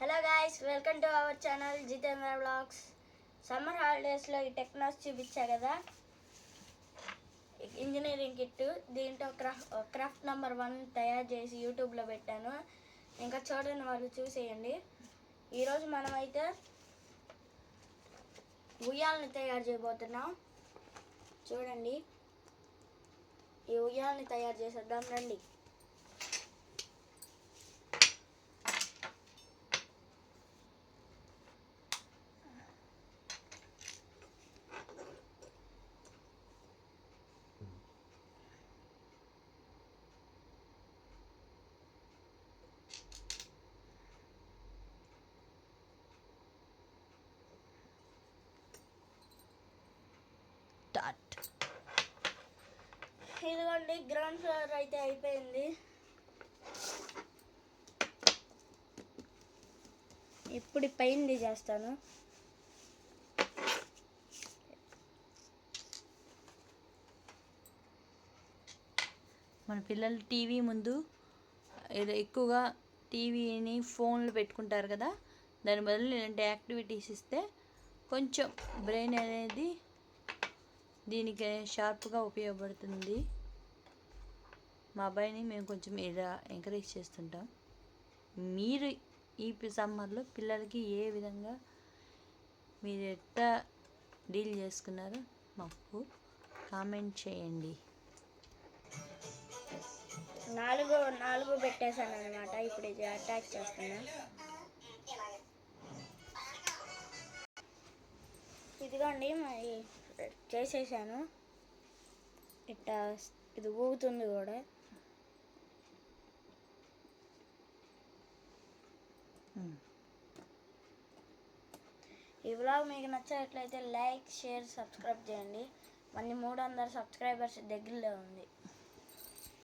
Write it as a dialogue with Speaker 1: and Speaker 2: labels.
Speaker 1: Hello guys, welcome to our channel Jitendra vlogs. Summer హాలిడేస్లో ఈ technology చూపించా కదా, ఇంజనీరింగ్ కిట్. దీంట్లో క్రాఫ్ట్ నెంబర్ 1 తయారు చేసి యూట్యూబ్లో పెట్టాను. ఇంకా చూడని వాళ్ళు చూసేయండి. ఈరోజు మనమైతే ఉయ్యాలని తయారు చేయబోతున్నాం. చూడండి, ఈ ఉయ్యాలని తయారు చేసేద్దాం రండి. ఇదిగోండి, గ్రౌండ్ ఫ్లోర్ అయితే అయిపోయింది. ఇప్పుడు పైనది చేస్తాను.
Speaker 2: మన పిల్లలు టీవీ ముందు ఎక్కువగా టీవీని ఫోన్లు పెట్టుకుంటారు కదా, దాని బదులు ఇలాంటి యాక్టివిటీస్ ఇస్తే కొంచెం బ్రెయిన్ అనేది దీనికి షార్ప్గా ఉపయోగపడుతుంది. మా అబ్బాయిని మేము కొంచెం ఇలా ఎంకరేజ్ చేస్తుంటాం. మీరు ఈ సమ్మర్లో పిల్లలకి ఏ విధంగా మీరు ఎట్లా డీల్ చేసుకున్నారో మాకు కామెంట్ చేయండి.
Speaker 1: నాలుగు పెట్టేశాను అనమాట. ఇప్పుడు ఇది అటాచ్ చేస్తున్నా. ఇదిగోండి, మరి చేసేసాను. ఇట్లా ఇది ఊగుతుంది కూడా. ఈ వ్లాగ్ మీకు నచ్చినట్లయితే లైక్, షేర్, సబ్స్క్రైబ్ చేయండి. మళ్ళీ 300 సబ్స్క్రైబర్స్ దగ్గరలో ఉంది.